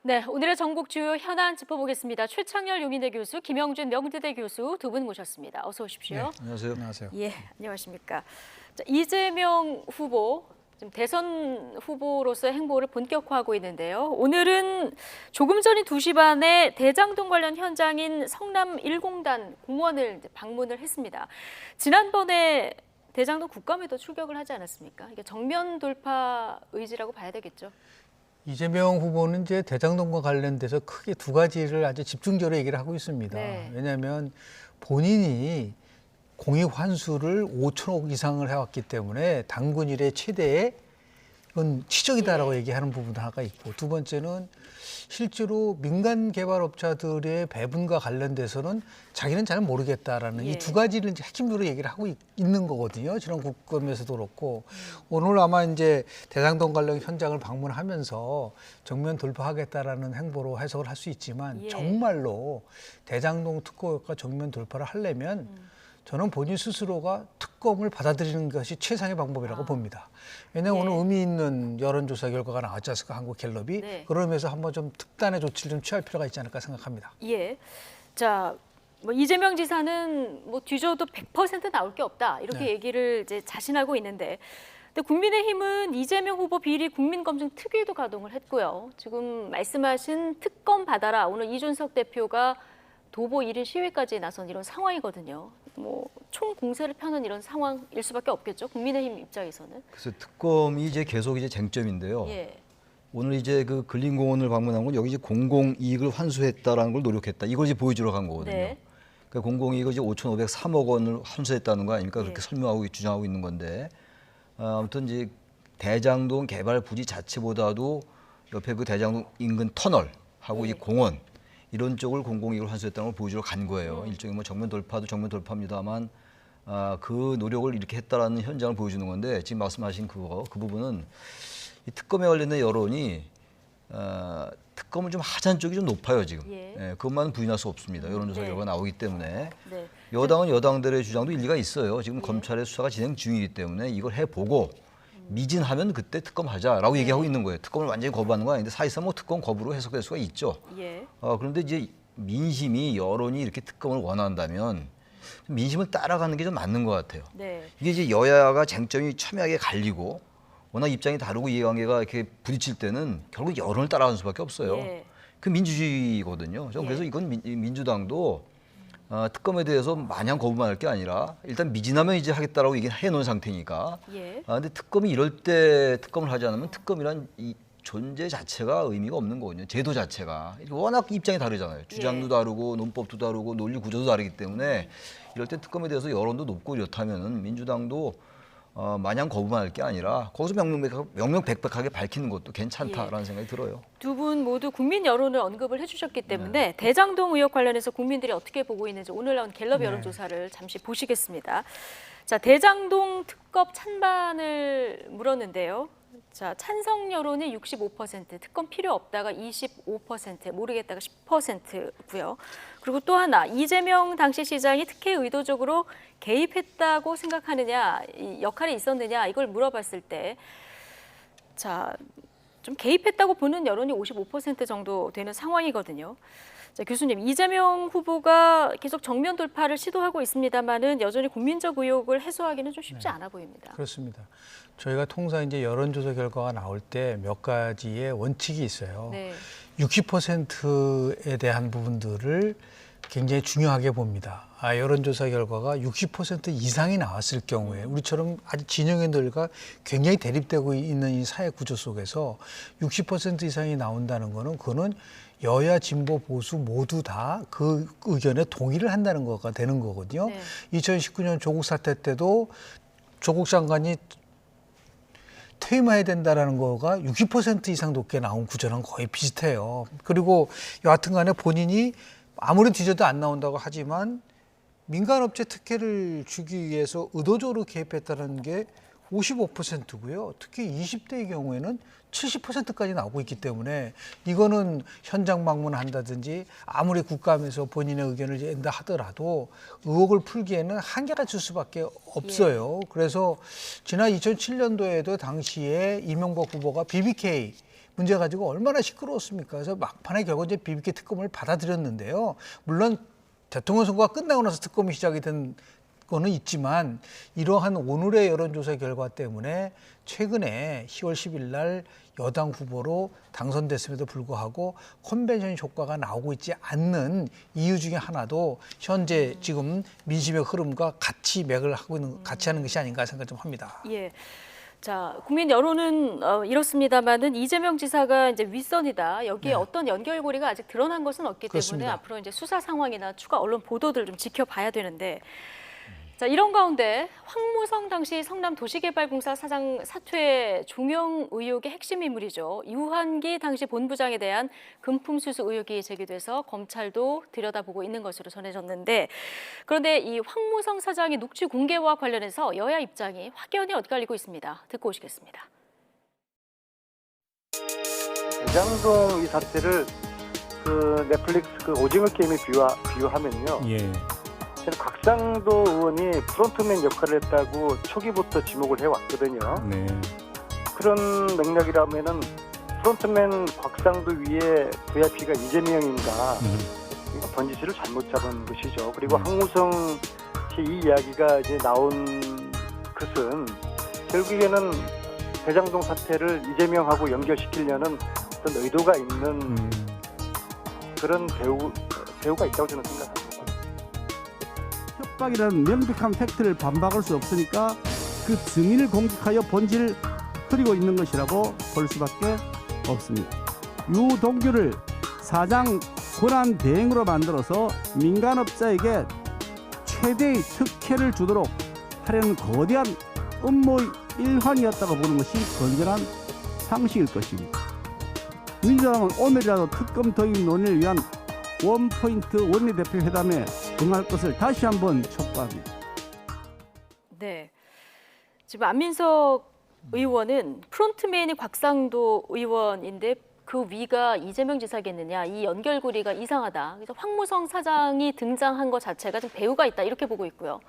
네, 오늘의 전국 주요 현안 짚어보겠습니다. 최창열 용인대 교수, 김영준 명지대 교수 두 분 모셨습니다. 어서 오십시오. 네, 안녕하세요. 안녕하세요. 예, 안녕하십니까. 자, 이재명 후보, 지금 대선 후보로서의 행보를 본격화하고 있는데요. 오늘은 조금 전인 2시 반에 대장동 관련 현장인 성남 1공단 공원을 방문을 했습니다. 지난번에 대장동 국감에도 출격을 하지 않았습니까? 이게 정면 돌파 의지라고 봐야 되겠죠. 이재명 후보는 이제 대장동과 관련돼서 크게 두 가지를 아주 집중적으로 얘기를 하고 있습니다. 네. 왜냐하면 본인이 공익 환수를 5천억 이상을 해왔기 때문에 당군 이래 최대의 이건 치적이다라고 얘기하는 부분 하나가 있고, 두 번째는 실제로 민간 개발업자들의 배분과 관련돼서는 자기는 잘 모르겠다라는 이 두 가지를 이제 핵심적으로 얘기를 하고 있는 거거든요. 지난 국감에서도 그렇고 오늘 아마 이제 대장동 관련 현장을 방문하면서 정면 돌파하겠다라는 행보로 해석을 할 수 있지만 정말로 대장동 특검과 정면 돌파를 하려면 저는 본인 스스로가 특검을 받아들이는 것이 최상의 방법이라고 봅니다. 왜냐하면 오늘 의미 있는 여론조사 결과가 나왔지 않습니까? 한국갤럽이. 그러면서 한번 좀 특단의 조치를 좀 취할 필요가 있지 않을까 생각합니다. 예. 자, 뭐 이재명 지사는 뭐 뒤져도 100% 나올 게 없다 이렇게 얘기를 이제 자신하고 있는데, 근데 국민의힘은 이재명 후보 비리 국민검증 특위도 가동을 했고요. 지금 말씀하신 특검 받아라. 오늘 이준석 대표가 도보 1인 시위까지 나선 이런 상황이거든요. 뭐 총공세를 펴는 이런 상황일 수밖에 없겠죠. 국민의힘 입장에서는. 그래서 특검이 이제 계속 이제 쟁점인데요. 오늘 이제 그 근린공원을 방문한 건 여기 이제 공공이익을 환수했다라는 걸 노력했다. 이걸 이제 보여주러 간 거거든요. 그러니까 공공이익을 이제 5,503억 원을 환수했다는 거 아닙니까? 그렇게 설명하고 주장하고 있는 건데, 아무튼 이제 대장동 개발 부지 자체보다도 옆에 그 대장동 인근 터널하고 이 공원 이런 쪽을 공공이익을 환수했다는 걸 보여주러 간 거예요. 일종의 뭐 정면 돌파도 정면 돌파입니다만 그 노력을 이렇게 했다라는 현장을 보여주는 건데, 지금 말씀하신 그 부분은 이 특검에 관련된 여론이 특검은 좀 하자는 쪽이 좀 높아요 지금. 그것만 부인할 수 없습니다. 여론조사 결과가 나오기 때문에 여당은 여당들의 주장도 일리가 있어요. 지금 검찰의 수사가 진행 중이기 때문에 이걸 해보고 미진하면 그때 특검하자라고 얘기하고 있는 거예요. 특검을 완전히 거부하는 건 아닌데 사실상 뭐 특검 거부로 해석될 수가 있죠. 그런데 이제 민심이 여론이 이렇게 특검을 원한다면 민심을 따라가는 게 좀 맞는 것 같아요. 이게 이제 여야가 쟁점이 첨예하게 갈리고 워낙 입장이 다르고 이해관계가 이렇게 부딪힐 때는 결국 여론을 따라가는 수밖에 없어요. 그 민주주의거든요. 저는 그래서 이건 민주당도 특검에 대해서 마냥 거부만 할 게 아니라 일단 미진하면 이제 하겠다라고 얘기는 해놓은 상태니까. 근데 특검이 이럴 때 특검을 하지 않으면 특검이란 이 존재 자체가 의미가 없는 거거든요. 제도 자체가. 워낙 입장이 다르잖아요. 주장도 다르고 논법도 다르고 논리 구조도 다르기 때문에 이럴 때 특검에 대해서 여론도 높고 이렇다면은 민주당도 마냥 거부만 할 게 아니라 거기서 명명백백하게 밝히는 것도 괜찮다라는 생각이 들어요. 두 분 모두 국민 여론을 언급을 해주셨기 때문에 대장동 의혹 관련해서 국민들이 어떻게 보고 있는지 오늘 나온 갤럽 여론조사를 잠시 보시겠습니다. 자, 대장동 특검 찬반을 물었는데요. 자, 찬성 여론이 65%, 특검 필요 없다가 25%, 모르겠다가 10%고요. 그리고 또 하나, 이재명 당시 시장이 특혜 의도적으로 개입했다고 생각하느냐, 이 역할이 있었느냐 이걸 물어봤을 때, 자, 좀 개입했다고 보는 여론이 55% 정도 되는 상황이거든요. 자, 교수님, 이재명 후보가 계속 정면 돌파를 시도하고 있습니다만은 여전히 국민적 의혹을 해소하기는 좀 쉽지 않아 보입니다. 그렇습니다. 저희가 통상 이제 여론조사 결과가 나올 때 몇 가지의 원칙이 있어요. 60%에 대한 부분들을 굉장히 중요하게 봅니다. 여론조사 결과가 60% 이상이 나왔을 경우에 우리처럼 아주 진영들과 굉장히 대립되고 있는 이 사회 구조 속에서 60% 이상이 나온다는 거는 그거는 여야 진보 보수 모두 다 그 의견에 동의를 한다는 거가 되는 거거든요. 2019년 조국 사태 때도 조국 장관이 퇴임해야 된다라는 거가 60% 이상 높게 나온 구조랑 거의 비슷해요. 그리고 여하튼 간에 본인이 아무리 뒤져도 안 나온다고 하지만 민간업체 특혜를 주기 위해서 의도적으로 개입했다는 게 55%고요. 특히 20대의 경우에는 70%까지 나오고 있기 때문에 이거는 현장 방문한다든지 아무리 국감에서 본인의 의견을 낸다 하더라도 의혹을 풀기에는 한계가 있을 수밖에 없어요. 그래서 지난 2007년도에도 당시에 이명박 후보가 BBK 문제 가지고 얼마나 시끄러웠습니까? 그래서 막판에 결국 이제 BBK 특검을 받아들였는데요. 물론 대통령 선거가 끝나고 나서 특검이 시작이 된 거는 있지만 이러한 오늘의 여론조사 결과 때문에 최근에 10월 10일 날 여당 후보로 당선됐음에도 불구하고 컨벤션 효과가 나오고 있지 않는 이유 중에 하나도 현재 지금 민심의 흐름과 같이 맥을 하고 있는, 같이 하는 것이 아닌가 생각 좀 합니다. 예. 자, 국민 여론은 이렇습니다만은 이재명 지사가 이제 윗선이다. 여기에 네. 어떤 연결고리가 아직 드러난 것은 없기 그렇습니다. 때문에 앞으로 이제 수사 상황이나 추가 언론 보도들 좀 지켜봐야 되는데. 자, 이런 가운데 황무성 당시 성남도시개발공사 사장 사퇴 종용 의혹의 핵심 인물이죠. 유한기 당시 본부장에 대한 금품수수 의혹이 제기돼서 검찰도 들여다보고 있는 것으로 전해졌는데, 그런데 이 황무성 사장의 녹취 공개와 관련해서 여야 입장이 확연히 엇갈리고 있습니다. 듣고 오시겠습니다. 대장동 이 사태를 그 넷플릭스 그 오징어 게임에 비유하면요. 예. 저는 곽상도 의원이 프론트맨 역할을 했다고 초기부터 지목을 해왔거든요. 네. 그런 맥락이라면은 프론트맨 곽상도 위에 VIP가 이재명인가 이거 번지수를 잘못 잡은 것이죠. 그리고 황무성 씨 이 이야기가 이제 나온 것은 결국에는 대장동 사태를 이재명하고 연결시키려는 어떤 의도가 있는 그런 배우가 있다고 저는 생각합니다. 협박이라는 명백한 팩트를 반박할 수 없으니까 그 증인을 공격하여 본질을 흐리고 있는 것이라고 볼 수밖에 없습니다. 유동규를 사장 권한 대행으로 만들어서 민간업자에게 최대의 특혜를 주도록 하려는 거대한 음모의 일환이었다고 보는 것이 건전한 상식일 것입니다. 민주당은 오늘이라도 특검 도입 논의를 위한 원포인트 원내대표 회담에 응할 것을 다시 한번 촉구합니다. 네. 지금 안민석 의원은 프론트맨이 곽상도 의원인데 그 위가 이재명 지사겠느냐, 이 연결고리가 이상하다. 그래서 황무성 사장이 등장한 것 자체가 좀 배후가 있다 이렇게 보고 있고요.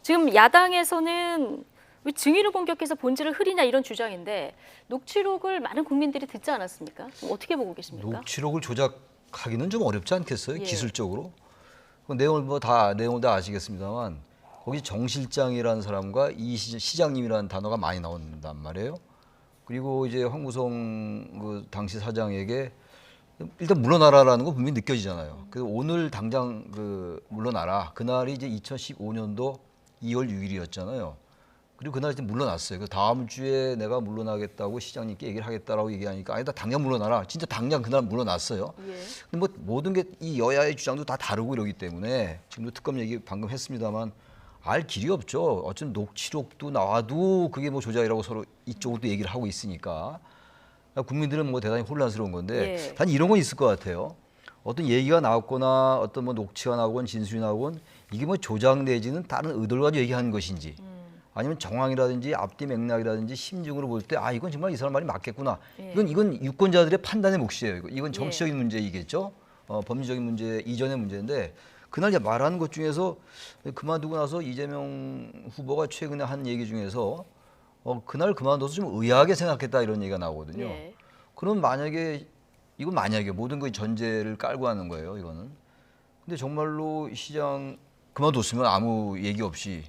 지금 야당에서는 왜 증인을 공격해서 본질을 흐리냐 이런 주장인데 녹취록을 많은 국민들이 듣지 않았습니까? 어떻게 보고 계십니까? 녹취록을 조작하기는 좀 어렵지 않겠어요? 예. 기술적으로. 그 내용을 내용을 다 아시겠습니다만 거기 정 실장이라는 사람과 이 시장님이라는 단어가 많이 나온단 말이에요. 그리고 이제 황무성 그 당시 사장에게 일단 물러나라라는 거 분명히 느껴지잖아요. 그래서 오늘 당장 그 물러나라. 그날이 이제 2015년도 2월 6일이었잖아요. 그리고 그날 이제 물러났어요. 그 다음 주에 내가 물러나겠다고 시장님께 얘기를 하겠다라고 얘기하니까 아니다 당장 물러나라. 진짜 당장 그날 물러났어요. 예. 근데 뭐 모든 게 이 여야의 주장도 다 다르고 이러기 때문에 지금도 특검 얘기 방금 했습니다만 알 길이 없죠. 어쨌든 녹취록도 나와도 그게 뭐 조작이라고 서로 이쪽도 얘기를 하고 있으니까 국민들은 뭐 대단히 혼란스러운 건데 예. 단 이런 건 있을 것 같아요. 어떤 얘기가 나왔거나 어떤 뭐 녹취가 나오건 진술이 나오건 이게 뭐 조작 내지는 다른 의도를 가지고 얘기하는 것인지 아니면 정황이라든지 앞뒤 맥락이라든지 심증으로 볼 때 아 이건 정말 이 사람 말이 맞겠구나. 예. 이건 유권자들의 판단의 몫이에요. 이건 정치적인 문제이겠죠. 법리적인 문제 이전의 문제인데 그날 이제 말하는 것 중에서 그만두고 나서 이재명 후보가 최근에 한 얘기 중에서 그날 그만둬서 좀 의아하게 생각했다 이런 얘기가 나오거든요. 예. 그럼 이건 만약에 모든 그 전제를 깔고 하는 거예요. 이거는. 근데 정말로 시장 그만뒀으면 아무 얘기 없이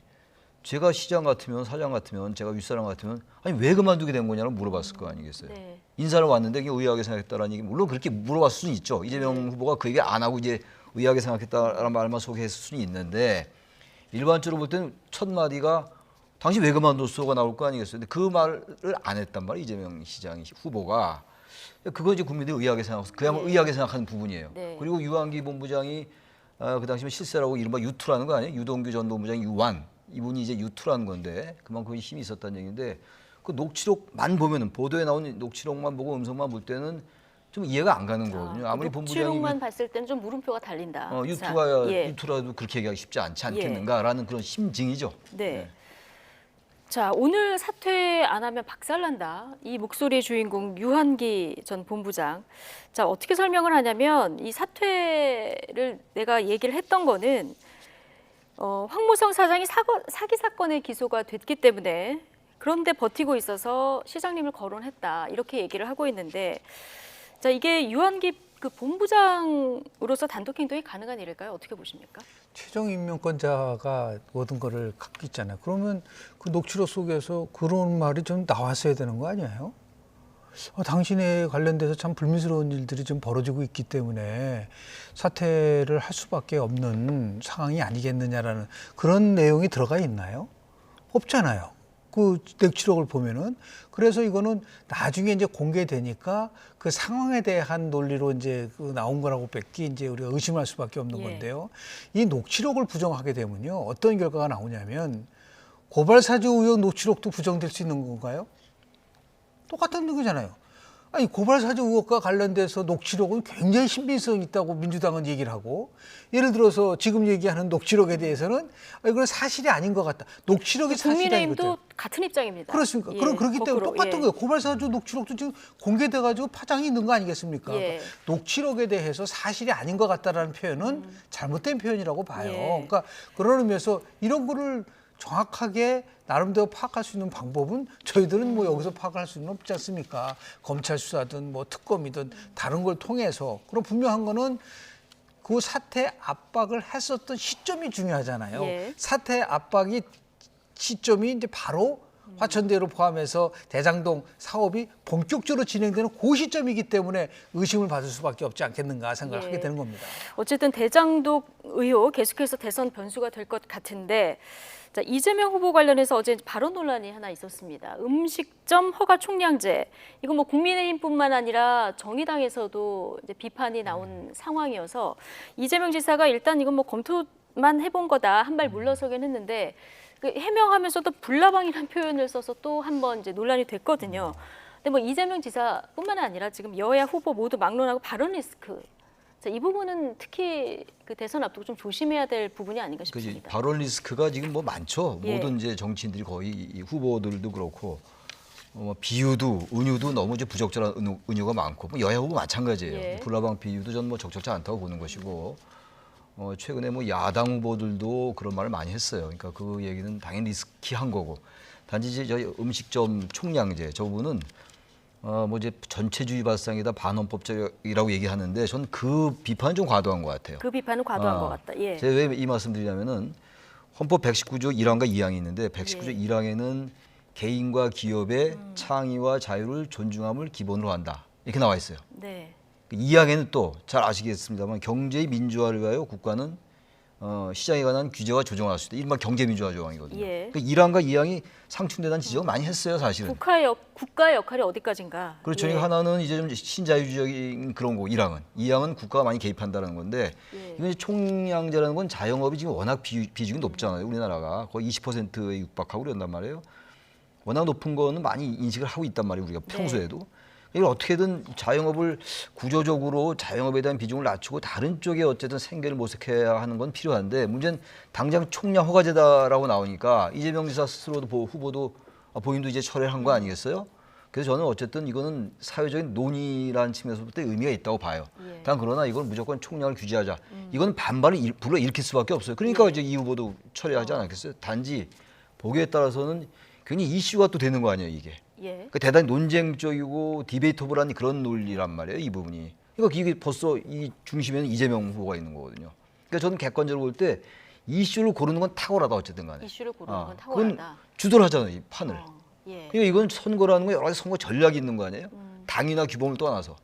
제가 시장 같으면 사장 같으면 제가 윗사람 같으면 아니 왜 그만두게 된 거냐고 물어봤을 거 아니겠어요. 네. 인사를 왔는데 그게 의아하게 생각했다라는 얘기 물론 그렇게 물어봤을 수는 있죠. 이재명 후보가 그 얘기 안 하고 이제 의아하게 생각했다라는 말만 소개했을 수는 있는데 일반적으로 볼 때는 첫 마디가 당신 왜 그만뒀어가 나올 거 아니겠어요. 근데 그 말을 안 했단 말이에요. 이재명 시장 후보가. 그거 이제 국민들이 의아하게 생각하고 그야말로 의아하게 생각하는 부분이에요. 네. 그리고 유한기 본부장이 그 당시에 실세라고 이른바 유투라는 거 아니에요? 유동규 전 본부장이 유완. 이분이 이제 유투라는 건데 그만큼 힘이 있었다는 얘기인데 그 녹취록만 보면은 보도에 나온 녹취록만 보고 음성만 볼 때는 좀 이해가 안 가는 거거든요. 아무리 본부장이 녹취록만 봤을 때는 좀 물음표가 달린다. 유투라도 그렇게 얘기하기 쉽지 않지 않겠는가라는 그런 심증이죠. 네. 자, 오늘 사퇴 안 하면 박살난다. 이 목소리의 주인공 유한기 전 본부장. 자, 어떻게 설명을 하냐면 이 사퇴를 내가 얘기를 했던 거는 황무성 사장이 사기 사건에 기소가 됐기 때문에 그런데 버티고 있어서 시장님을 거론했다 이렇게 얘기를 하고 있는데, 자 이게 유한기 그 본부장으로서 단독 행동이 가능한 일일까요? 어떻게 보십니까? 최종 임명권자가 모든 거를 갖고 있잖아요. 그러면 그 녹취록 속에서 그런 말이 좀 나왔어야 되는 거 아니에요? 당신에 관련돼서 참 불미스러운 일들이 좀 벌어지고 있기 때문에 사퇴를 할 수밖에 없는 상황이 아니겠느냐라는 그런 내용이 들어가 있나요? 없잖아요. 그 녹취록을 보면은. 그래서 이거는 나중에 이제 공개되니까 그 상황에 대한 논리로 이제 그 나온 거라고 밖에 이제 우리가 의심할 수밖에 없는 건데요. 이 녹취록을 부정하게 되면요. 어떤 결과가 나오냐면 고발 사주 의혹 녹취록도 부정될 수 있는 건가요? 똑같은 거잖아요. 아니 고발 사주 의혹과 관련돼서 녹취록은 굉장히 신빙성이 있다고 민주당은 얘기를 하고, 예를 들어서 지금 얘기하는 녹취록에 대해서는 이건 사실이 아닌 것 같다. 녹취록이 사실이 아닌 것 국민의힘도 같은 입장입니다. 그렇습니까? 예, 그렇기 때문에 거꾸로, 똑같은 예. 거예요. 고발 사주 녹취록도 지금 공개돼가지고 파장이 있는 거 아니겠습니까? 예. 녹취록에 대해서 사실이 아닌 것 같다라는 표현은 잘못된 표현이라고 봐요. 예. 그러니까 그런 의미에서 이런 거를 정확하게 나름대로 파악할 수 있는 방법은 저희들은 뭐 여기서 파악할 수는 없지 않습니까? 검찰 수사든 뭐 특검이든 다른 걸 통해서. 그럼 분명한 거는 그 사퇴 압박을 했었던 시점이 중요하잖아요. 예. 사퇴 압박이 시점이 이제 바로 화천대유를 포함해서 대장동 사업이 본격적으로 진행되는 그 시점이기 때문에 의심을 받을 수밖에 없지 않겠는가 생각을 예. 하게 되는 겁니다. 어쨌든 대장동 의혹 계속해서 대선 변수가 될 것 같은데, 자, 이재명 후보 관련해서 어제 발언 논란이 하나 있었습니다. 음식점 허가 총량제. 이거 뭐 국민의힘뿐만 아니라 정의당에서도 이제 비판이 나온 상황이어서 이재명 지사가 일단 이건 뭐 검토만 해본 거다 한 발 물러서긴 했는데, 그 해명하면서도 불나방이라는 표현을 써서 또 한 번 이제 논란이 됐거든요. 근데 뭐 이재명 지사뿐만 아니라 지금 여야 후보 모두 막론하고 발언 리스크. 자, 이 부분은 특히 그 대선 앞두고 좀 조심해야 될 부분이 아닌가 그지 싶습니다. 발언 리스크가 지금 뭐 많죠. 예. 모든 이제 정치인들이 거의 이 후보들도 그렇고 비유도 은유도 너무 이제 부적절한 은유가 많고 뭐 여야 후보 마찬가지예요. 예. 불나방 비유도 전 뭐 적절치 않다고 보는 것이고 최근에 뭐 야당 후보들도 그런 말을 많이 했어요. 그러니까 그 얘기는 당연히 리스키한 거고, 단지 이제 저희 음식점 총량제 저 부분은 뭐 이제 전체주의 발상이다 반헌법적이라고 얘기하는데 전 그 비판은 좀 과도한 것 같아요. 그 비판은 과도한 것 같다. 예. 제가 왜 이 말씀드리냐면은 헌법 119조 1항과 2항이 있는데 119조 예. 1항에는 개인과 기업의 창의와 자유를 존중함을 기본으로 한다 이렇게 나와 있어요. 네. 2항에는 또 잘 아시겠습니다만 경제의 민주화를 위하여 국가는 시장에 관한 규제와 조정을 할 수 있다. 이른바 경제민주화 조항이거든요. 예. 그러니까 1항과 2항이 상충되다는 지적을 많이 했어요, 사실은. 국가의 역할이 어디까지인가? 그렇죠. 예. 그러니까 하나는 이제 좀 신자유주의적인 그런 거 1항은. 2항은 국가가 많이 개입한다는 건데 예. 이건 총량제라는 건 자영업이 지금 워낙 비중이 높잖아요. 우리나라가 거의 20%에 육박하고 그런단 말이에요. 워낙 높은 거는 많이 인식을 하고 있단 말이에요. 우리가 평소에도. 이걸 어떻게든 자영업을 구조적으로 자영업에 대한 비중을 낮추고 다른 쪽에 어쨌든 생계를 모색해야 하는 건 필요한데, 문제는 당장 총량 허가제다라고 나오니까 이재명 지사 스스로도 후보도 본인도 이제 철회를 한 거 아니겠어요? 그래서 저는 어쨌든 이거는 사회적인 논의라는 측면에서부터 의미가 있다고 봐요. 예. 단 그러나 이건 무조건 총량을 규제하자. 이건 반발을 불러일으킬 수밖에 없어요. 그러니까 이제 이 후보도 철회하지 않았겠어요? 단지 보기에 따라서는 굉장히 이슈가 또 되는 거 아니에요, 이게. 예. 그러니까 대단히 논쟁적이고 디베이터블한 그런 논리란 말이에요, 이 부분이. 그러니까 이게 벌써 이 중심에는 이재명 후보가 있는 거거든요. 그러니까 저는 객관적으로 볼 때 이슈를 고르는 건 탁월하다 어쨌든 간에. 이슈를 고르는 건 그건 탁월하다. 주도하잖아요, 이 판을. 예. 그러니까 이건 선거라는 건 여러 가지 선거 전략이 있는 거 아니에요? 당이나 규범을 떠나서.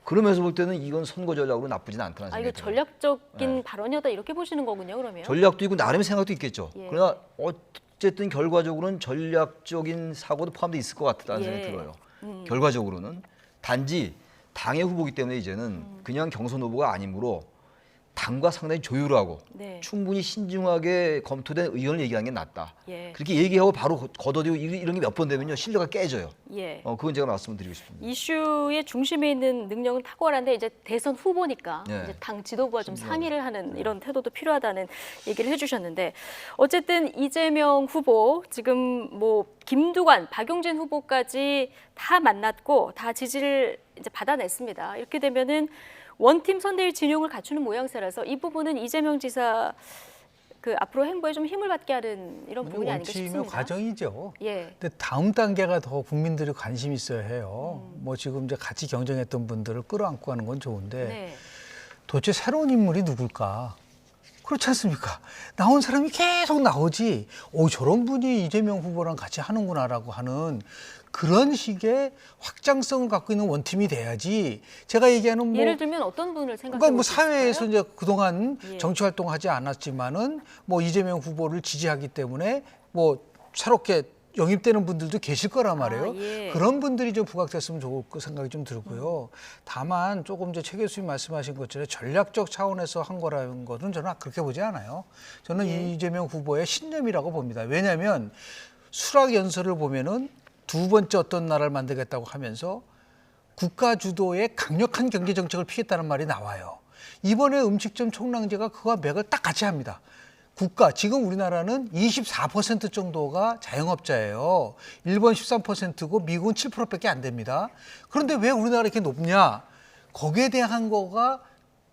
그러면서 볼 때는 이건 선거 전략으로 나쁘진 않다는 아, 이거 생각이 들어요. 전략적인 발언이었다 이렇게 보시는 거군요, 그러면. 전략도 있고 나름의 생각도 있겠죠. 예. 그러나 어쨌든 결과적으로는 전략적인 사고도 포함되어 있을 것 같다는 예. 생각이 들어요. 결과적으로는 단지 당의 후보기 때문에 이제는 그냥 경선 후보가 아니므로 당과 상당히 조율하고 네. 충분히 신중하게 검토된 의견을 얘기하는 게 낫다. 예. 그렇게 얘기하고 바로 걷어들이고 이런 게 몇 번 되면요 신뢰가 깨져요. 예. 그건 제가 말씀을 드리고 싶습니다. 이슈의 중심에 있는 능력은 탁월한데 이제 대선 후보니까 네. 이제 당 지도부와 좀 상의를 하는 이런 태도도 필요하다는 얘기를 해주셨는데, 어쨌든 이재명 후보 지금 뭐 김두관, 박용진 후보까지 다 만났고 다 지지를 이제 받아냈습니다. 이렇게 되면은 원팀 선대위 진용을 갖추는 모양새라서 이 부분은 이재명 지사 그 앞으로 행보에 좀 힘을 받게 하는 이런 부분이 아닌가 원칙이며 싶습니다. 과정이죠. 예. 근데 다음 단계가 더 국민들이 관심 있어야 해요. 뭐 지금 이제 같이 경쟁했던 분들을 끌어안고 가는 건 좋은데 네. 도대체 새로운 인물이 누굴까? 그렇지 않습니까? 나온 사람이 계속 나오지. 저런 분이 이재명 후보랑 같이 하는구나라고 하는 그런 식의 확장성을 갖고 있는 원팀이 돼야지. 제가 얘기하는 뭐 예를 들면 어떤 분을 생각해 그러니까 뭐 볼수 있을까요? 사회에서 이제 그동안 예. 정치 활동하지 않았지만은 뭐 이재명 후보를 지지하기 때문에 뭐 새롭게 영입되는 분들도 계실 거란 말이에요. 예. 그런 분들이 좀 부각됐으면 좋을 거 생각이 좀 들고요. 다만 조금 이제 최 교수님 말씀하신 것처럼 전략적 차원에서 한 거라는 것은 저는 그렇게 보지 않아요. 저는 예. 이재명 후보의 신념이라고 봅니다. 왜냐하면 수락 연설을 보면은 두 번째 어떤 나라를 만들겠다고 하면서 국가 주도의 강력한 경제 정책을 피겠다는 말이 나와요. 이번에 음식점 총량제가 그와 맥을 딱 같이 합니다. 국가, 지금 우리나라는 24% 정도가 자영업자예요. 일본 13%고 미국은 7%밖에 안 됩니다. 그런데 왜 우리나라가 이렇게 높냐? 거기에 대한 거가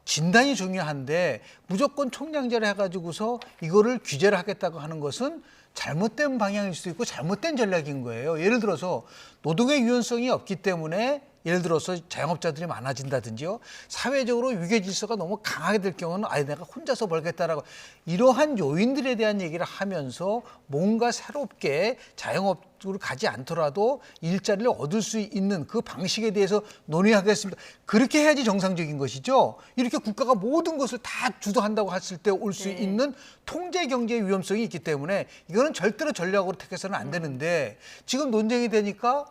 진단이 중요한데 무조건 총량제를 해가지고서 이거를 규제를 하겠다고 하는 것은 잘못된 방향일 수도 있고 잘못된 전략인 거예요. 예를 들어서 노동의 유연성이 없기 때문에 예를 들어서 자영업자들이 많아진다든지요. 사회적으로 위계 질서가 너무 강하게 될 경우는 내가 혼자서 벌겠다라고 이러한 요인들에 대한 얘기를 하면서 뭔가 새롭게 자영업으로 가지 않더라도 일자리를 얻을 수 있는 그 방식에 대해서 논의하겠습니다. 그렇게 해야지 정상적인 것이죠. 이렇게 국가가 모든 것을 다 주도한다고 했을 때 올 수 있는 통제 경제의 위험성이 있기 때문에 이거는 절대로 전략으로 택해서는 안 되는데 지금 논쟁이 되니까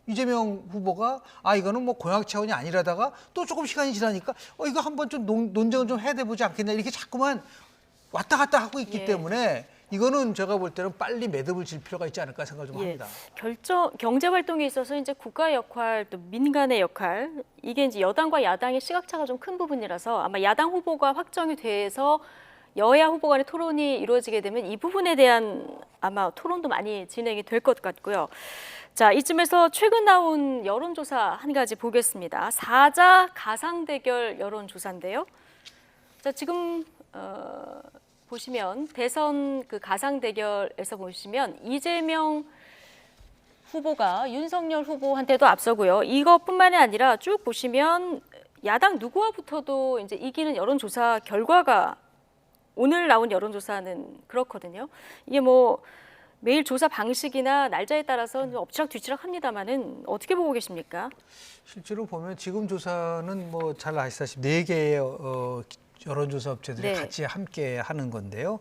이재명 후보가 이거는 뭐 공약 차원이 아니라다가 또 조금 시간이 지나니까 이거 한번 좀 논쟁을 좀 해야 되보지 않겠냐 이렇게 자꾸만 왔다 갔다 하고 있기 예. 때문에 이거는 제가 볼 때는 빨리 매듭을 질 필요가 있지 않을까 생각을 좀 합니다. 경제 활동에 있어서 이제 국가의 역할, 또 민간의 역할, 이게 이제 여당과 야당의 시각차가 좀 큰 부분이라서 아마 야당 후보가 확정이 돼서 여야 후보 간의 토론이 이루어지게 되면 이 부분에 대한 아마 토론도 많이 진행이 될 것 같고요. 자, 이쯤에서 최근 나온 여론조사 한 가지 보겠습니다. 사자 가상 대결 여론조사인데요. 자, 지금 보시면 대선 그 가상 대결에서 보시면 이재명 후보가 윤석열 후보한테도 앞서고요. 이것뿐만이 아니라 쭉 보시면 야당 누구와 붙어도 이제 이기는 여론조사 결과가 오늘 나온 여론조사는 그렇거든요. 이게 뭐 매일 조사 방식이나 날짜에 따라서 엎치락뒤치락 합니다만은 어떻게 보고 계십니까? 실제로 보면 지금 조사는 뭐 잘 아시다시피 4개의 여론조사 업체들이 네. 같이 함께 하는 건데요.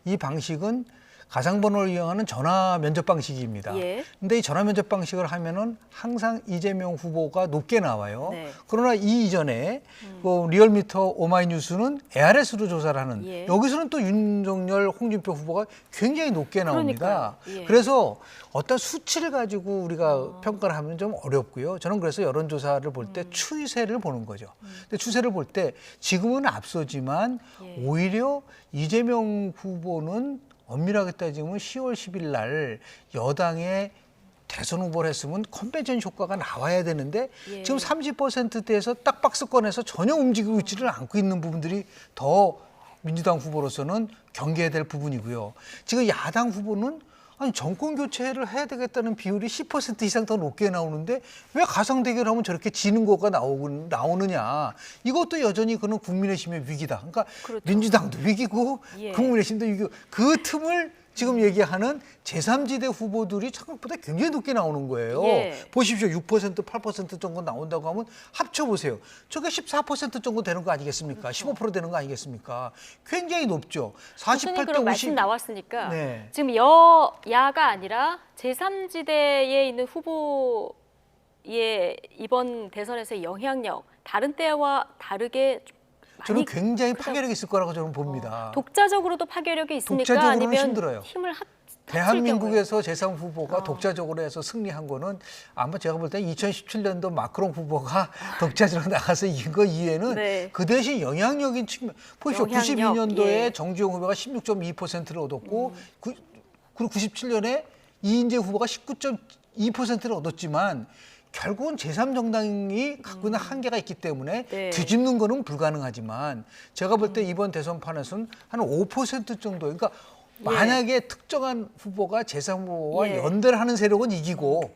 이 방식은 가상번호를 이용하는 전화 면접 방식입니다. 예. 근데 이 전화 면접 방식을 하면은 항상 이재명 후보가 높게 나와요. 네. 그러나 이 이전에 뭐 리얼미터 오마이뉴스는 ARS로 조사를 하는 예. 여기서는 또 윤석열, 홍준표 후보가 굉장히 높게 나옵니다. 그러니까요. 예. 그래서 어떤 수치를 가지고 우리가 평가를 하면 좀 어렵고요. 저는 그래서 여론조사를 볼 때 추세를 보는 거죠. 근데 추세를 볼 때 지금은 앞서지만 예. 오히려 이재명 후보는 엄밀하게 따지면 10월 10일 날 여당의 대선 후보를 했으면 컨벤션 효과가 나와야 되는데 예. 지금 30%대에서 딱 박스권에서 전혀 움직이고 있지를 않고 있는 부분들이 더 민주당 후보로서는 경계해야 될 부분이고요. 지금 야당 후보는 정권 교체를 해야 되겠다는 비율이 10% 이상 더 높게 나오는데 왜 가상 대결하면 저렇게 지는 거가 나오느냐. 이것도 여전히 그는 국민의힘의 위기다. 그러니까 그렇죠. 민주당도 위기고 예. 국민의힘도 위기고 그 틈을 지금 얘기하는 제3지대 후보들이 생각보다 굉장히 높게 나오는 거예요. 예. 보십시오. 6%, 8% 정도 나온다고 하면 합쳐보세요. 저게 14% 정도 되는 거 아니겠습니까? 15% 되는 거 아니겠습니까? 굉장히 높죠. 교수님 48대 그런 50. 말씀 나왔으니까 네. 지금 여야가 아니라 제3지대에 있는 후보의 이번 대선에서의 영향력 다른 때와 다르게 저는 많이 굉장히 파괴력이 있을 거라고 저는 봅니다. 독자적으로도 파괴력이 있습니까? 독자적으로는 아니면 힘들어요. 힘을 합칠 대한민국에서 제3후보가 독자적으로 해서 승리한 거는 아마 제가 볼 때 2017년도 마크롱 후보가 독자적으로 나가서 이긴 거 이외에는 네. 그 대신 영향력인 측면. 보십시오. 영향력, 92년도에 예. 정주영 후보가 16.2%를 얻었고 그리고 97년에 이인재 후보가 19.2%를 얻었지만 결국은 제3정당이 갖고 있는 한계가 있기 때문에 네. 뒤집는 거는 불가능하지만 제가 볼 때 이번 대선판에서는 한 5% 정도, 그러니까 만약에 특정한 후보가 제3후보와 예. 연대를 하는 세력은 이기고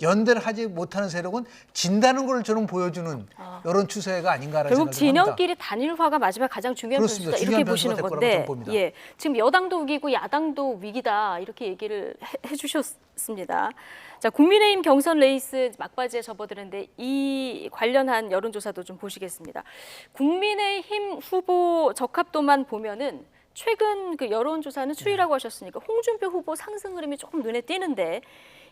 연대를 하지 못하는 세력은 진다는 걸 저는 보여주는 이런 추세가 아닌가라는 결국 생각을 합니다. 진영끼리 단일화가 마지막 가장 중요한 그렇습니다. 변수다 이렇게 중요한 보시는 변수가 될 거라고 건데, 저는 봅니다. 예, 지금 여당도 위기고 야당도 위기다 이렇게 얘기를 해주셨습니다. 자, 국민의힘 경선 레이스 막바지에 접어드는데 이 관련한 여론조사도 좀 보시겠습니다. 국민의힘 후보 적합도만 보면은 최근 그 여론조사는 추이라고 하셨으니까 홍준표 후보 상승 흐름이 조금 눈에 띄는데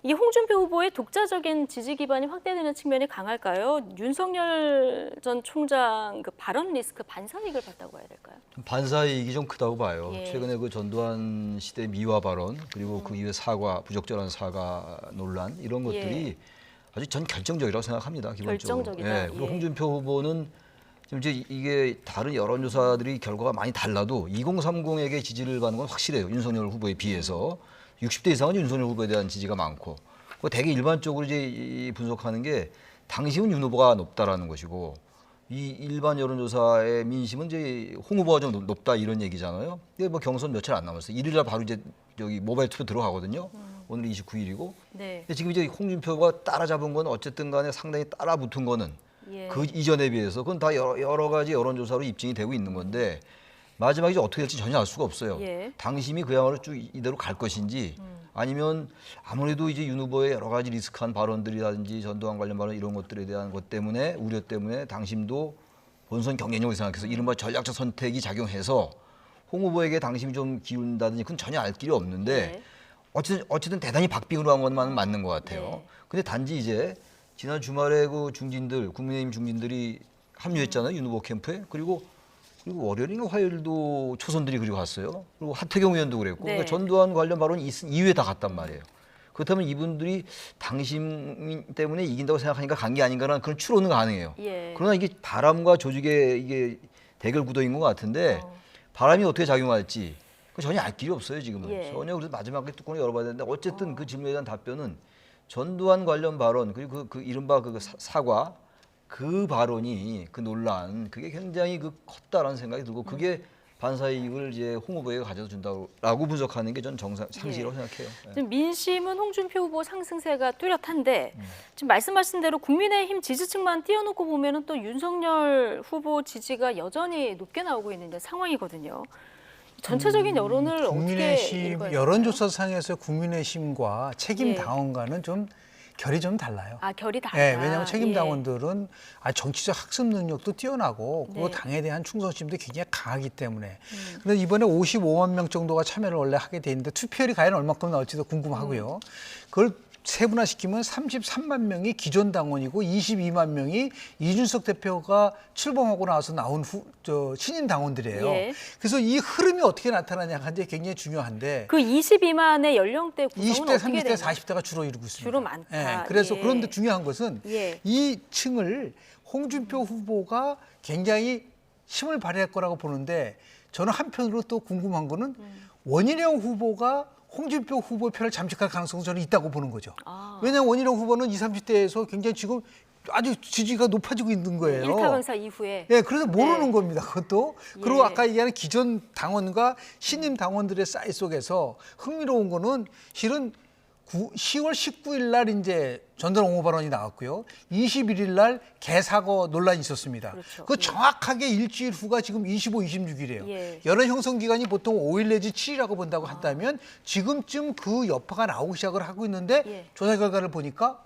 이게 홍준표 후보의 독자적인 지지 기반이 확대되는 측면이 강할까요? 윤석열 전 총장 그 발언 리스크 반사이익을 봤다고 해야 될까요? 반사이익이 좀 크다고 봐요. 예. 최근에 그 전두환 시대 미화 발언 그리고 그 이후에 사과, 부적절한 사과 논란 이런 것들이 아주 전 결정적이라고 생각합니다. 기본적으로. 결정적이다. 예. 그리고 예. 홍준표 후보는 지금 이제 이게 다른 여론조사들이 결과가 많이 달라도 2030에게 지지를 받는 건 확실해요. 윤석열 후보에 비해서 60대 이상은 윤석열 후보에 대한 지지가 많고, 그 되게 일반적으로 이제 분석하는 게 당심은 윤 후보가 높다라는 것이고, 이 일반 여론조사의 민심은 이제 홍 후보가 좀 높다 이런 얘기잖아요. 근데 뭐 경선 며칠 안 남았어요. 1일날 바로 이제 저기 모바일 투표 들어가거든요. 오늘 29일이고. 네. 근데 지금 이제 홍준표가 따라잡은 건 어쨌든 간에 상당히 따라붙은 거는 예. 그 이전에 비해서 그건 다 여러 가지 여론조사로 입증이 되고 있는 건데 마지막에 이제 어떻게 될지 전혀 알 수가 없어요. 예. 당심이 그야말로 쭉 이대로 갈 것인지 아니면 아무래도 이제 윤 후보의 여러 가지 리스크한 발언들이라든지 전두환 관련 발언 이런 것들에 대한 것 때문에 우려 때문에 당심도 본선 경쟁력을 생각해서 이른바 전략적 선택이 작용해서 홍 후보에게 당심이 좀 기운다든지 그건 전혀 알 길이 없는데 네. 어쨌든 대단히 박빙으로 한 것만은 맞는 것 같아요. 네. 근데 단지 이제 지난 주말에 그 중진들, 국민의힘 중진들이 합류했잖아요. 윤 후보 캠프에. 그리고 월요일인가 화요일도 초선들이 그리고 갔어요. 그리고 하태경 의원도 그랬고. 네. 그러니까 전두환 관련 발언이 있은 이후에 다 갔단 말이에요. 그렇다면 이분들이 당심 때문에 이긴다고 생각하니까 간 게 아닌가라는 그런 추론은 가능해요. 예. 그러나 이게 바람과 조직의 이게 대결 구도인 것 같은데 바람이 어떻게 작용할지 그건 전혀 알 길이 없어요 지금은. 예. 전혀 그래서 마지막에 뚜껑을 열어봐야 되는데 어쨌든 그 질문에 대한 답변은 전두환 관련 발언 그리고 그 이른바 그 사과 그 발언이 그 논란 그게 굉장히 그 컸다라는 생각이 들고 그게 반사이익을 이제 홍 후보에게 가져다 준다고 분석하는 게 전 상식이라고 생각해요. 예. 지금 민심은 홍준표 후보 상승세가 뚜렷한데 지금 말씀하신 대로 국민의힘 지지층만 띄워놓고 보면은 또 윤석열 후보 지지가 여전히 높게 나오고 있는 상황이거든요. 전체적인 여론을 어떻게 국민의힘 읽어야 될까요? 여론조사상에서 국민의힘과 책임 예. 당원과는 좀 결이 좀 달라요. 아, 결이 다르다. 네, 왜냐하면 책임 예. 당원들은 정치적 학습 능력도 뛰어나고 그리고 네. 당에 대한 충성심도 굉장히 강하기 때문에 그래서 이번에 55만 명 정도가 참여를 원래 하게 돼 있는데 투표율이 과연 얼마큼 나올지도 궁금하고요. 그걸 세분화시키면 33만 명이 기존 당원이고 22만 명이 이준석 대표가 출범하고 나서 나온 신인 당원들이에요. 예. 그래서 이 흐름이 어떻게 나타나냐가 이제 굉장히 중요한데 그 22만의 연령대 구성은 20대, 어떻게 30대, 되나요? 40대가 주로 이루고 있습니다. 주로 많다. 예, 그래서 예. 그런데 중요한 것은 예. 이 층을 홍준표 후보가 굉장히 힘을 발휘할 거라고 보는데 저는 한편으로 또 궁금한 거는 원희룡 후보가 홍준표 후보 표를 잠식할 가능성은 저는 있다고 보는 거죠. 아. 왜냐하면 원희룡 후보는 20, 30대에서 굉장히 지금 아주 지지가 높아지고 있는 거예요. 일타 강사 이후에. 예, 그래서 모르는 네. 겁니다. 그것도. 예. 그리고 아까 얘기하는 기존 당원과 신임 당원들의 사이 속에서 흥미로운 거는 실은 10월 19일 날 이제 전두환 옹호 발언이 나왔고요. 21일 날 개사거 논란이 있었습니다. 그렇죠. 그 예. 정확하게 일주일 후가 지금 25, 26일이에요. 예. 여론 형성 기간이 보통 5일 내지 7일이라고 본다고 한다면 지금쯤 그 여파가 나오기 시작을 하고 있는데 예. 조사 결과를 보니까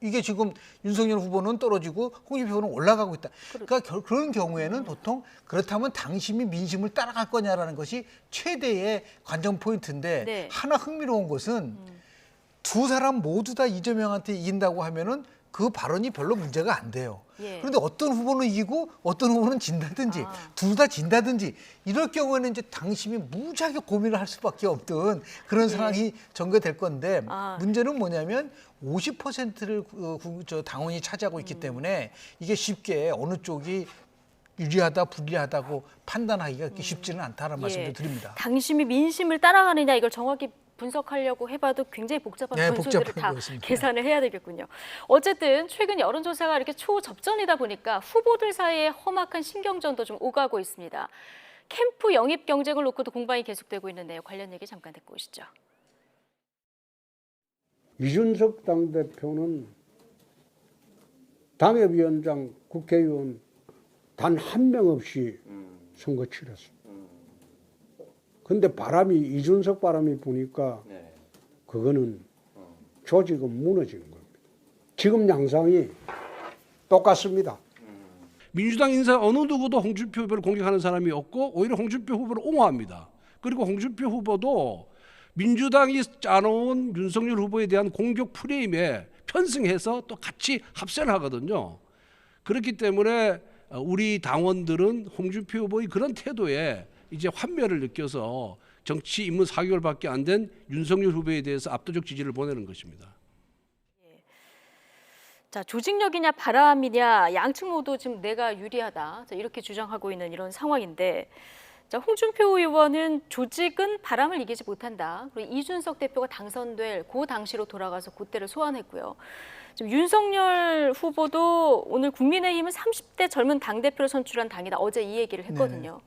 이게 지금 윤석열 후보는 떨어지고 홍준표 후보는 올라가고 있다. 그러니까 그런 경우에는 보통 그렇다면 당심이 민심을 따라갈 거냐라는 것이 최대의 관전 포인트인데 네. 하나 흥미로운 것은 두 사람 모두 다 이재명한테 이긴다고 하면은 그 발언이 별로 문제가 안 돼요. 예. 그런데 어떤 후보는 이기고 어떤 후보는 진다든지 둘 다 진다든지 이럴 경우에는 이제 당심이 무지하게 고민을 할 수밖에 없던 그런 상황이 전개될 건데 문제는 뭐냐면 50%를 당원이 차지하고 있기 때문에 이게 쉽게 어느 쪽이 유리하다 불리하다고 판단하기가 그렇게 쉽지는 않다는 말씀도 드립니다. 당심이 민심을 따라가느냐 이걸 정확히 분석하려고 해봐도 굉장히 복잡한 네, 분수들을 복잡한 다 거였습니다. 계산을 해야 되겠군요. 어쨌든 최근 여론조사가 이렇게 초접전이다 보니까 후보들 사이에 험악한 신경전도 좀 오가고 있습니다. 캠프 영입 경쟁을 놓고도 공방이 계속되고 있는데요. 관련 얘기 잠깐 듣고 오시죠. 이준석 당대표는 당협위원장, 국회의원 단 한 명 없이 선거 치렀어. 근데 바람이 이준석 바람이 부니까 그거는 조직은 무너지는 겁니다. 지금 양상이 똑같습니다. 민주당 인사 어느 누구도 홍준표 후보를 공격하는 사람이 없고 오히려 홍준표 후보를 옹호합니다. 그리고 홍준표 후보도 민주당이 짜놓은 윤석열 후보에 대한 공격 프레임에 편승해서 또 같이 합세를 하거든요. 그렇기 때문에 우리 당원들은 홍준표 후보의 그런 태도에 이제 환멸을 느껴서 정치 입문 4개월밖에 안 된 윤석열 후보에 대해서 압도적 지지를 보내는 것입니다. 자, 조직력이냐 바람이냐 양측 모두 지금 내가 유리하다. 자, 이렇게 주장하고 있는 이런 상황인데 자, 홍준표 의원은 조직은 바람을 이기지 못한다. 그리고 이준석 대표가 당선될 그 당시로 돌아가서 그때를 소환했고요. 지금 윤석열 후보도 오늘 국민의힘은 30대 젊은 당대표를 선출한 당이다. 어제 이 얘기를 했거든요.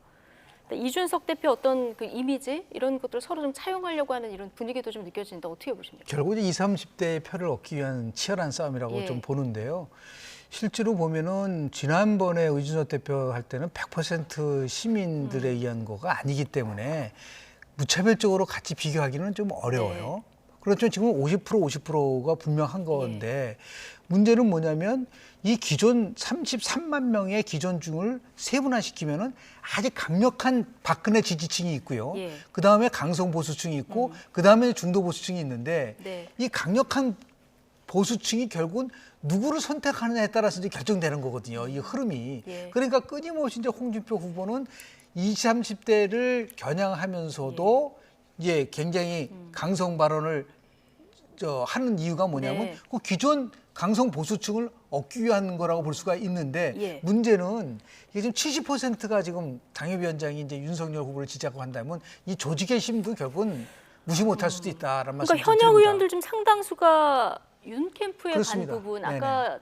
이준석 대표 어떤 그 이미지 이런 것들을 서로 좀 차용하려고 하는 이런 분위기도 좀 느껴지는데 어떻게 보십니까? 결국 20, 30대의 표를 얻기 위한 치열한 싸움이라고 좀 보는데요. 실제로 보면은 지난번에 이준석 대표 할 때는 100% 시민들에 의한 거가 아니기 때문에 무차별적으로 같이 비교하기는 좀 어려워요. 그렇죠. 지금 50%가 분명한 건데 문제는 뭐냐면 이 기존 33만 명의 기존 중을 세분화시키면은 아주 강력한 박근혜 지지층이 있고요. 그 다음에 강성 보수층이 있고 그 다음에 중도 보수층이 있는데 이 강력한 보수층이 결국은 누구를 선택하느냐에 따라서 이제 결정되는 거거든요. 이 흐름이. 그러니까 끊임없이 이제 홍준표 후보는 20, 30대를 겨냥하면서도 이제 굉장히 강성 발언을 하는 이유가 뭐냐면 그 기존 강성 보수층을 얻기 위한 거라고 볼 수가 있는데 문제는 이게 지금 70%가 지금 당협위원장이 이제 윤석열 후보를 지지하고 한다면 이 조직의 힘도 결국은 무시 못할 수도 있다라는 말씀. 그러니까 현역 의원들 좀 상당수가 윤 캠프의 그렇습니다. 반 부분 아까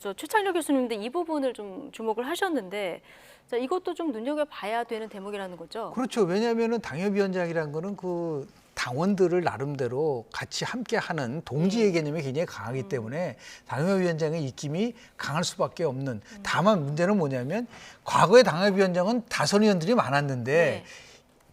저 최창렬 교수님도 이 부분을 좀 주목을 하셨는데 자, 이것도 좀 눈여겨봐야 되는 대목이라는 거죠. 그렇죠. 왜냐하면은 당협위원장이라는 거는 그 당원들을 나름대로 같이 함께하는 동지의 개념이 굉장히 강하기 때문에 당협위원장의 입김이 강할 수밖에 없는. 다만 문제는 뭐냐면 과거에 당협위원장은 다선 의원들이 많았는데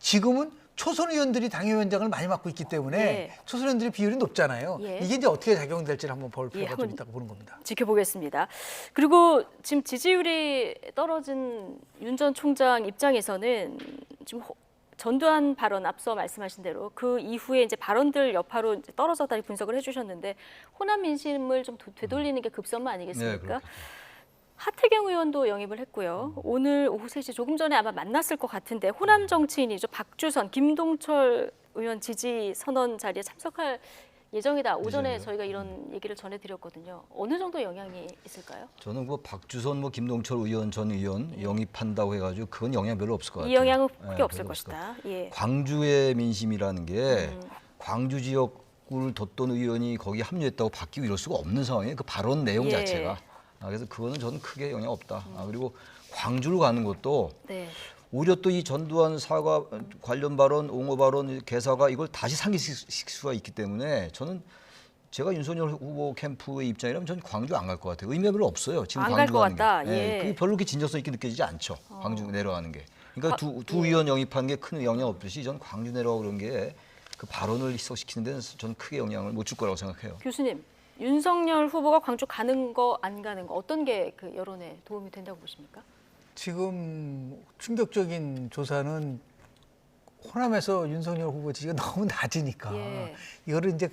지금은 초선 의원들이 당협위원장을 많이 맡고 있기 때문에 초선 의원들의 비율이 높잖아요. 이게 이제 어떻게 작용될지를 한번 볼 필요가 좀 있다고 보는 겁니다. 지켜보겠습니다. 그리고 지금 지지율이 떨어진 윤 전 총장 입장에서는 지금 전두환 발언 앞서 말씀하신 대로 그 이후에 이제 발언들 여파로 이제 떨어졌다고 분석을 해주셨는데 호남 민심을 좀 되돌리는 게 급선무 아니겠습니까? 하태경 의원도 영입을 했고요. 오늘 오후 3시 조금 전에 아마 만났을 것 같은데 호남 정치인이죠. 박주선, 김동철 의원 지지 선언 자리에 참석할 예정이다. 오전에 저희가 이런 얘기를 전해드렸거든요. 어느 정도 영향이 있을까요? 저는 뭐 박주선, 뭐 김동철 의원, 전 의원 영입한다고 해가지고 그건 영향 별로 없을 것 같아요. 이 영향은 크게 없을 것이다. 광주의 민심이라는 게 광주 지역을 뒀던 의원이 거기 합류했다고 바뀌고 이럴 수가 없는 상황이에요. 그 발언 내용 자체가. 그래서 그거는 저는 크게 영향 없다. 그리고 광주를 가는 것도 오히려 또 이 전두환 사과 관련 발언, 옹호 발언, 개사가 이걸 다시 상기시킬 수가 있기 때문에 저는 제가 윤석열 후보 캠프의 입장이라면 저는 광주 안 갈 것 같아요. 의미가 별로 없어요. 지금 안 광주 갈 것 가는 같다. 게. 그게 별로 그렇게 진정성 있게 느껴지지 않죠. 광주 내려가는 게. 그러니까 두 의원 영입하는 게 큰 영향 없듯이 전 광주 내려가고 그런 게 그 발언을 희석시키는 데는 저는 크게 영향을 못 줄 거라고 생각해요. 교수님, 윤석열 후보가 광주 가는 거 안 가는 거 어떤 게 그 여론에 도움이 된다고 보십니까? 지금 충격적인 조사는 호남에서 윤석열 후보 지지가 너무 낮으니까 이거를 이제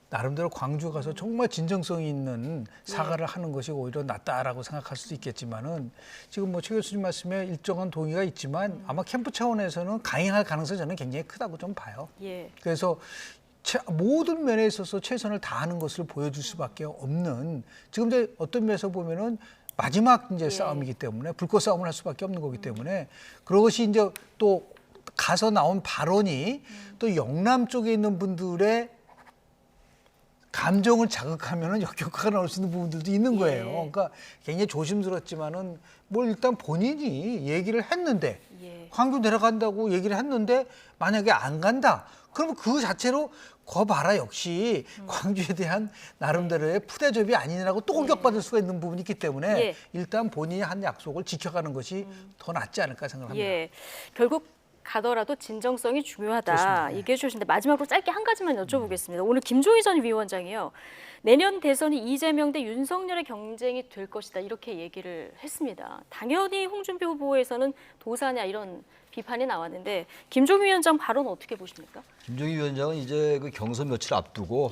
나름대로 광주 가서 정말 진정성 있는 사과를 하는 것이 오히려 낫다라고 생각할 수도 있겠지만은 지금 뭐 최 교수님 말씀에 일정한 동의가 있지만 아마 캠프 차원에서는 강행할 가능성이 저는 굉장히 크다고 좀 봐요. 그래서 모든 면에 있어서 최선을 다하는 것을 보여줄 수밖에 없는 지금 이제 어떤 면에서 보면은 마지막 이제 싸움이기 때문에 불꽃 싸움을 할 수밖에 없는 거기 때문에 그것이 이제 또 가서 나온 발언이 또 영남 쪽에 있는 분들의 감정을 자극하면은 역효과가 나올 수 있는 부분들도 있는 거예요. 그러니까 굉장히 조심스럽지만은 뭘 일단 본인이 얘기를 했는데 광주 내려간다고 얘기를 했는데 만약에 안 간다. 그러면 그 자체로 거 봐라 역시 광주에 대한 나름대로의 푸대접이 아니라고 또 공격받을 수가 있는 부분이 있기 때문에 일단 본인이 한 약속을 지켜가는 것이 더 낫지 않을까 생각합니다. 결국 가더라도 진정성이 중요하다 그렇습니다. 얘기해 주셨는데 마지막으로 짧게 한 가지만 여쭤보겠습니다. 오늘 김종희 전 위원장이요. 내년 대선이 이재명 대 윤석열의 경쟁이 될 것이다 이렇게 얘기를 했습니다. 당연히 홍준표 후보에서는 도사냐 이런 비판이 나왔는데 김종희 위원장 발언 어떻게 보십니까? 김종희 위원장은 이제 그 경선 며칠 앞두고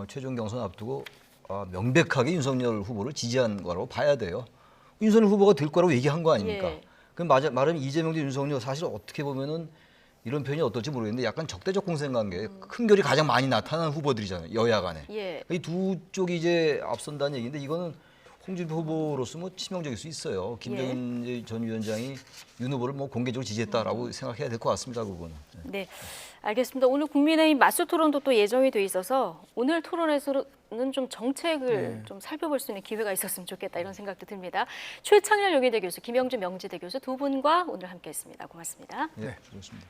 최종 경선 앞두고 명백하게 윤석열 후보를 지지한 거라고 봐야 돼요. 윤석열 후보가 될 거라고 얘기한 거 아닙니까? 그럼 말하면 이재명 대 윤석열 사실 어떻게 보면은 이런 표현이 어떨지 모르겠는데 약간 적대적 공생관계, 큰 결이 가장 많이 나타나는 후보들이잖아요. 여야 간에. 이 두 쪽이 이제 앞선다는 얘기인데 이거는 홍준표 후보로서 뭐 치명적일 수 있어요. 김종인 전 위원장이 윤 후보를 뭐 공개적으로 지지했다라고 생각해야 될 것 같습니다. 그거는. 네, 알겠습니다. 오늘 국민의힘 맞수 토론도 또 예정이 돼 있어서 오늘 토론에서는 좀 정책을 좀 살펴볼 수 있는 기회가 있었으면 좋겠다 이런 생각도 듭니다. 최창렬 여기대 교수, 김영준 명지대 교수 두 분과 오늘 함께했습니다. 고맙습니다. 네, 좋습니다.